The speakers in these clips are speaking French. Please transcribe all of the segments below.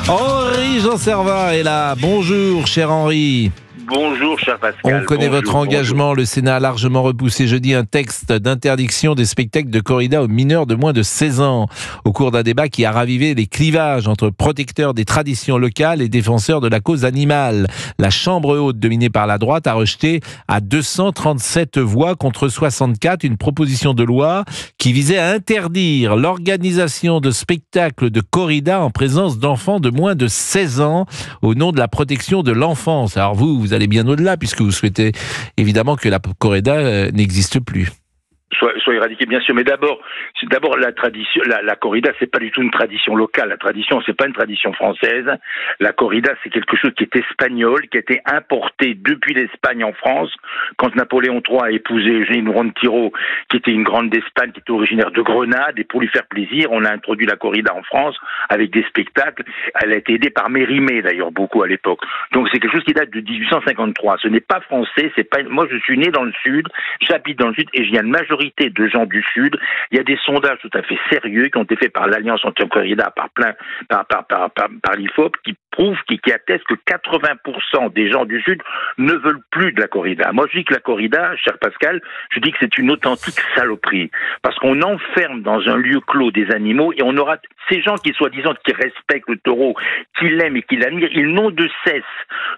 Henri Jean Servin est là. Bonjour, cher Henri. Bonjour, cher Pascal. On connaît votre engagement. Bonjour. Le Sénat a largement repoussé jeudi un texte d'interdiction des spectacles de corrida aux mineurs de moins de 16 ans, au cours d'un débat qui a ravivé les clivages entre protecteurs des traditions locales et défenseurs de la cause animale. La Chambre haute, dominée par la droite, a rejeté à 237 voix contre 64 une proposition de loi qui visait à interdire l'organisation de spectacles de corrida en présence d'enfants de moins de 16 ans au nom de la protection de l'enfance. Alors vous allez bien au-delà, puisque vous souhaitez évidemment que la corrida n'existe plus. Soit éradiqué, bien sûr, mais d'abord la tradition, la corrida, c'est pas du tout une tradition locale. La tradition, c'est pas une tradition française. La corrida, c'est quelque chose qui est espagnol, qui a été importé depuis l'Espagne en France. Quand Napoléon III a épousé Eugénie Ronde-Thirault, qui était une grande d'Espagne, qui était originaire de Grenade, et pour lui faire plaisir, on a introduit la corrida en France avec des spectacles. Elle a été aidée par Mérimée, d'ailleurs, beaucoup à l'époque. Donc c'est quelque chose qui date de 1853. Ce n'est pas français, c'est pas. Moi, je suis né dans le Sud, j'habite dans le Sud, et je viens de majorité de gens du Sud. Il y a des sondages tout à fait sérieux qui ont été faits par l'Alliance anti-corrida, par l'IFOP, qui prouvent, qui attestent que 80% des gens du Sud ne veulent plus de la corrida. Moi, je dis que la corrida, cher Pascal, je dis que c'est une authentique saloperie. Parce qu'on enferme dans un lieu clos des animaux et on aura ces gens qui, soi-disant, qui respectent le taureau, qui l'aiment et qui l'admirent, ils n'ont de cesse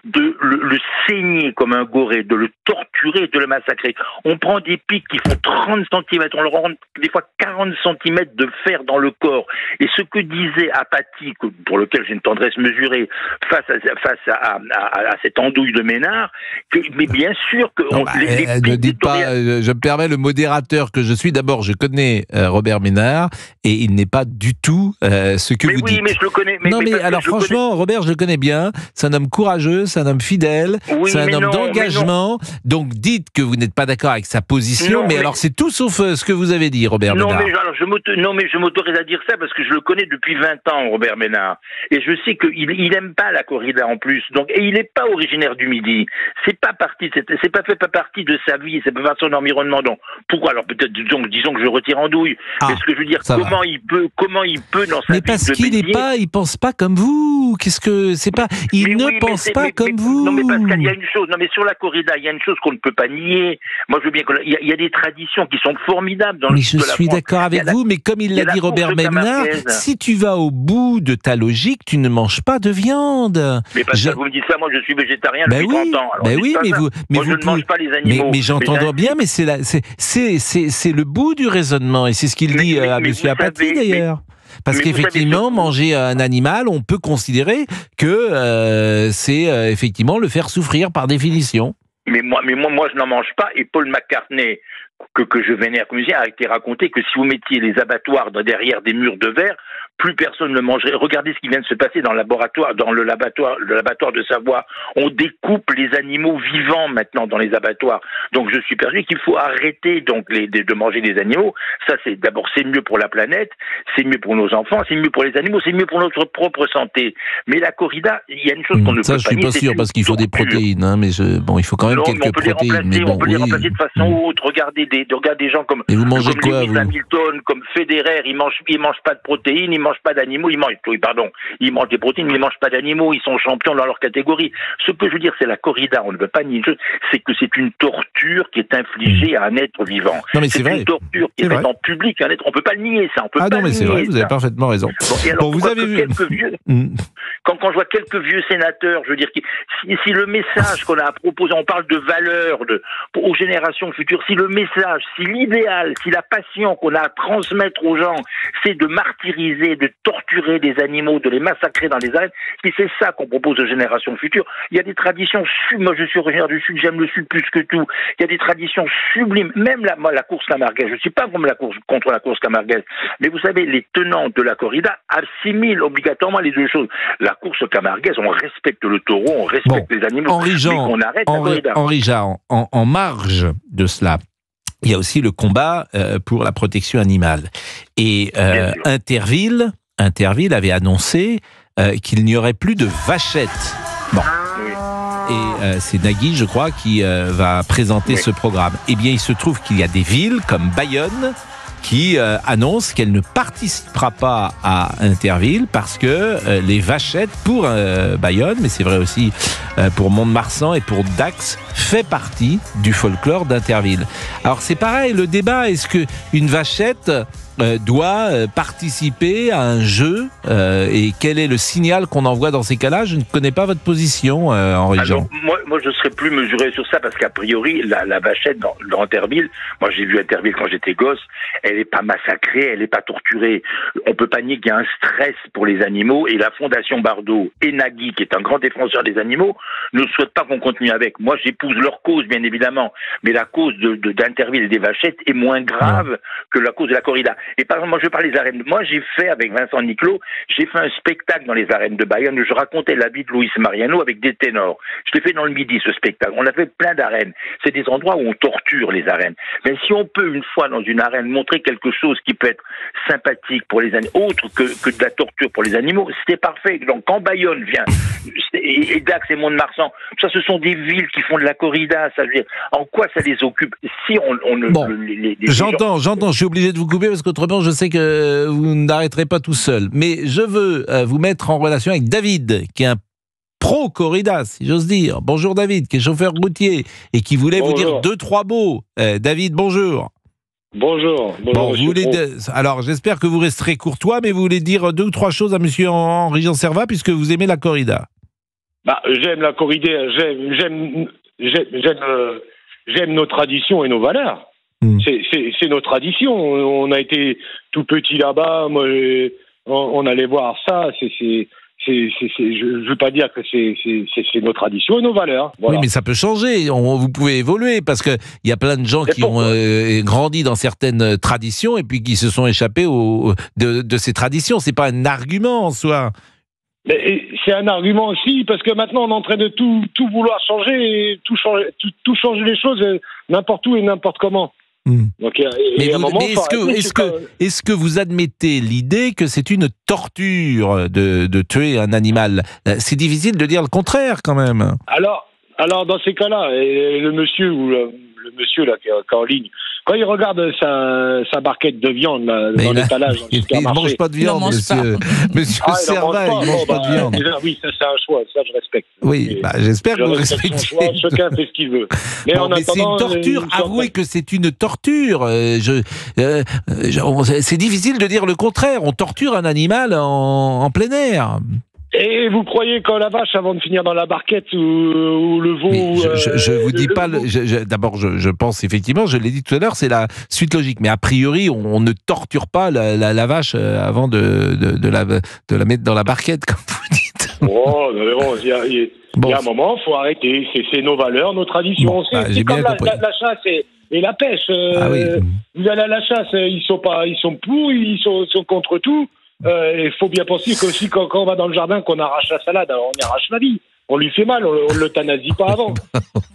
de le saigner comme un goré, de le torturer, de le massacrer. On prend des pics qui font 30 cm, on leur rentre des fois 40 cm de fer dans le corps. Et ce que disait Apathy, pour lequel j'ai une tendresse mesurée, face à cette andouille de Ménard, mais bien sûr que... Ne dites pas, je me permets, le modérateur que je suis, d'abord je connais Robert Ménard, et il n'est pas du tout ce que vous dites. Mais je le connais. Alors franchement, Robert, je le connais bien, c'est un homme courageux, c'est un homme fidèle, c'est un homme d'engagement, donc dites que vous n'êtes pas d'accord avec sa position, mais alors c'est tout sauf ce que vous avez dit, Robert Ménard. Mais je m'autorise à dire ça parce que je le connais depuis 20 ans, Robert Ménard. Et je sais qu'il n'aime pas la corrida en plus. Donc, et il n'est pas originaire du Midi. C'est pas partie de sa vie, c'est pas partie de son environnement. Donc, pourquoi? Alors peut-être, disons que je retire andouille. Mais ce que je veux dire, comment il peut dans sa vie. Mais parce qu'il il pense pas comme vous. Il ne pense pas comme vous. Non, mais Pascal, il y a une chose. Non, mais sur la corrida, il y a une chose qu'on ne peut pas nier. Moi, je veux bien il y a des traditions qui sont formidables dans le sud de la France. Mais je suis d'accord avec vous, mais comme il l'a dit Robert Ménard, si tu vas au bout de ta logique, tu ne manges pas de viande. Mais Pascal, vous me dites ça, moi je suis végétarien depuis 30 ans. Alors oui, mais moi, je ne mange pas les animaux. Mais j'entends bien, mais c'est le bout du raisonnement, et c'est ce qu'il dit à M. Apathy d'ailleurs. Parce qu'effectivement, manger un animal, on peut considérer que c'est effectivement le faire souffrir par définition. Mais moi, je n'en mange pas. Et Paul McCartney, que je vénère comme musicien, a été raconté que si vous mettiez les abattoirs derrière des murs de verre, plus personne ne mangerait. Regardez ce qui vient de se passer dans l'abattoir de Savoie. On découpe les animaux vivants maintenant dans les abattoirs. Donc je suis persuadé qu'il faut arrêter de manger des animaux. Ça, c'est mieux pour la planète, c'est mieux pour nos enfants, c'est mieux pour les animaux, c'est mieux pour notre propre santé. Mais la corrida, il y a une chose qu'on ne peut pas nier. Ça, je suis pas sûr, parce qu'il faut des protéines, hein, mais il faut quand même quelques protéines. On peut les remplacer de façon autre. Regardez des gens comme Lewis Hamilton, comme Federer, ils mangent pas de protéines, ils mangent pas d'animaux, ils mangent des protéines, mais ils mangent pas d'animaux, ils sont champions dans leur catégorie. Ce que je veux dire, c'est la corrida, on ne peut pas nier une chose, c'est que c'est une torture qui est infligée à un être vivant. Non, mais c'est vrai. Une torture qui est faite en public, un être, on peut pas le nier, ça, on peut pas le nier. C'est vrai, vous avez parfaitement raison. Vous avez vu quand je vois quelques vieux sénateurs, je veux dire, si le message qu'on a à proposer, on parle de valeurs aux générations futures, si le message, si l'idéal, si la passion qu'on a à transmettre aux gens, c'est de martyriser, de torturer des animaux, de les massacrer dans les arènes, si c'est ça qu'on propose aux générations futures, il y a des traditions moi je suis originaire du Sud, j'aime le Sud plus que tout, il y a des traditions sublimes, même la course camarguaise, je ne suis pas contre la course camarguaise, mais vous savez, les tenants de la corrida assimilent obligatoirement les deux choses. La course camarguaise, on respecte le taureau, on respecte les animaux, mais on arrête la corrida. Henri Jean, en marge de cela, il y a aussi le combat pour la protection animale. Et Interville avait annoncé qu'il n'y aurait plus de vachettes. Bon. Et c'est Nagui, je crois, qui va présenter ce programme. Eh bien, il se trouve qu'il y a des villes comme Bayonne qui annonce qu'elle ne participera pas à Interville parce que les vachettes pour Bayonne, mais c'est vrai aussi pour Mont-de-Marsan et pour Dax, fait partie du folklore d'Interville. Alors c'est pareil, le débat, est-ce qu'une vachette doit participer à un jeu et quel est le signal qu'on envoie dans ces cas-là? Je ne connais pas votre position, Henri Jean. Moi, je serais plus mesuré sur ça parce qu'a priori, la vachette dans Interville, moi j'ai vu Interville quand j'étais gosse, elle n'est pas massacrée, elle n'est pas torturée. On peut pas nier qu'il y a un stress pour les animaux et la Fondation Bardot et Nagui, qui est un grand défenseur des animaux, ne souhaite pas qu'on continue avec. Moi, j'épouse leur cause, bien évidemment, mais la cause d'Interville et des vachettes est moins grave que la cause de la corrida. Et par exemple, moi je parle des arènes. Moi j'ai fait avec Vincent Niclot, j'ai fait un spectacle dans les arènes de Bayonne où je racontais la vie de Luis Mariano avec des ténors. Je l'ai fait dans le Midi ce spectacle. On a fait plein d'arènes. C'est des endroits où on torture les arènes. Mais si on peut une fois dans une arène montrer quelque chose qui peut être sympathique pour les animaux, autre que de la torture pour les animaux, c'était parfait. Donc quand Bayonne vient, et Dax et Mont-de-Marsan, ça ce sont des villes qui font de la corrida. Ça veut dire, en quoi ça les occupe? Si on ne... Bon, j'entends, je suis obligé de vous couper parce qu'autrement je sais que vous n'arrêterez pas tout seul. Mais je veux vous mettre en relation avec David, qui est un pro-corrida, si j'ose dire. Bonjour David, qui est chauffeur routier et qui voulait vous dire 2-3 mots. David, bonjour. Bonjour. Bon, alors j'espère que vous resterez courtois, mais vous voulez dire 2 ou 3 choses à monsieur Henri Jean Servat puisque vous aimez la corrida. J'aime la corrida, j'aime nos traditions et nos valeurs. C'est nos traditions. On a été tout petit là-bas. Moi, on allait voir ça. Je veux pas dire que c'est nos traditions et nos valeurs. Voilà. Oui, mais ça peut changer. Vous pouvez évoluer parce que il y a plein de gens qui ont grandi dans certaines traditions et puis qui se sont échappés de ces traditions. C'est pas un argument en soi. Mais c'est un argument aussi parce que maintenant on est en train de tout vouloir changer, et tout changer les choses n'importe où et n'importe comment. Donc, est-ce que vous admettez l'idée que c'est une torture de tuer un animal? C'est difficile de dire le contraire quand même. Alors dans ces cas-là, le monsieur ou le monsieur là qui est en ligne, quand il regarde sa barquette de viande là, dans l'étalage, il ne mange pas de viande, monsieur. Monsieur Servat, il ne mange pas de viande. Oui, ça c'est un choix, ça je respecte. Oui, j'espère que vous respectez. Chacun fait ce qu'il veut. Mais c'est une torture. Avouez que c'est une torture. C'est difficile de dire le contraire. On torture un animal en plein air. Et vous croyez qu'en la vache, avant de finir dans la barquette ou le veau... Je vous dis pas... D'abord, je pense effectivement, je l'ai dit tout à l'heure, c'est la suite logique. Mais a priori, on ne torture pas la vache avant de la mettre dans la barquette, comme vous dites. Oh, mais bon, il y a un moment, il faut arrêter. C'est nos valeurs, nos traditions. Bon, c'est comme la chasse et la pêche. Vous allez à la chasse, ils sont pour, ils sont contre tout. Il faut bien penser qu'aussi quand on va dans le jardin, qu'on arrache la salade, alors on arrache la vie. On lui fait mal, on l'euthanasie pas avant.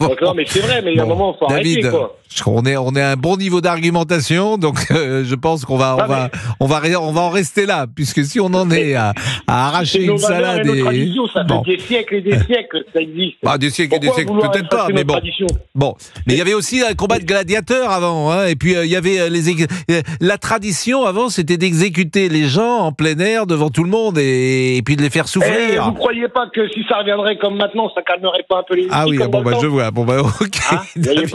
Donc, non, mais c'est vrai, mais il y a un moment, il faut arrêter, quoi. On est à un bon niveau d'argumentation, donc je pense qu'on va en rester là, puisque si on en est à arracher une salade et nos traditions, ça fait des siècles et des siècles que ça existe. Des siècles et des siècles, peut-être pas, mais bon. Bon, mais il y avait aussi un combat de gladiateurs avant, hein, et puis il y avait la tradition avant, c'était d'exécuter les gens en plein air devant tout le monde et puis de les faire souffrir. Vous croyez pas que si ça reviendrait comme maintenant, ça calmerait pas un peu les esprits? Ah oui, je vois. Ok. David.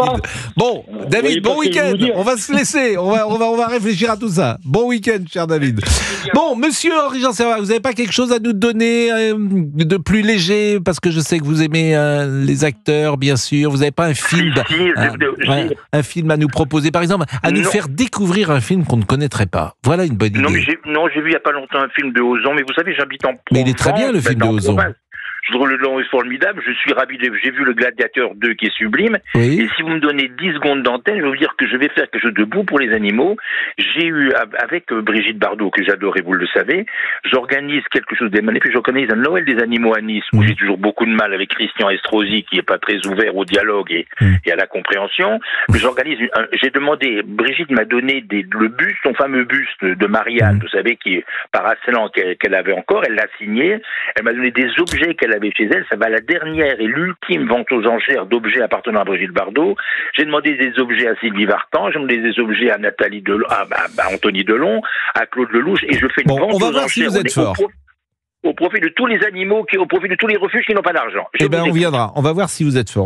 Bon, David, bon week-end. On va se laisser. On va réfléchir à tout ça. Bon week-end, cher David. Bon, monsieur Henri Jean Servat, vous n'avez pas quelque chose à nous donner de plus léger? Parce que je sais que vous aimez les acteurs, bien sûr. Vous n'avez pas un film, un film à nous proposer, par exemple, à nous faire découvrir un film qu'on ne connaîtrait pas. Voilà une bonne idée. J'ai vu il n'y a pas longtemps un film de Ozon, mais vous savez, j'habite en Provence. Mais il est très bien, le film de Ozon. Je trouve le long est formidable, je suis ravi, j'ai vu le Gladiateur 2 qui est sublime, et si vous me donnez 10 secondes d'antenne, je vais vous dire que je vais faire quelque chose de beau pour les animaux. J'ai eu, avec Brigitte Bardot, que j'adore et vous le savez, j'organise quelque chose et puis j'organise un Noël des animaux à Nice, où j'ai toujours beaucoup de mal avec Christian Estrosi, qui est pas très ouvert au dialogue et à la compréhension. J'ai demandé, Brigitte m'a donné le buste, son fameux buste de Marianne, vous savez, qui est par Aslan, qu'elle avait encore, elle l'a signé, elle m'a donné des objets qu'elle qu'elle avait chez elle, ça va à la dernière et l'ultime vente aux enchères d'objets appartenant à Brigitte Bardot. J'ai demandé des objets à Sylvie Vartan, j'ai demandé des objets à Anthony Delon, à Claude Lelouch, et je fais une vente aux enchères. On va voir si vous êtes fort. Au profit de tous les animaux, au profit de tous les refuges qui n'ont pas d'argent. Eh bien, on viendra. On va voir si vous êtes fort.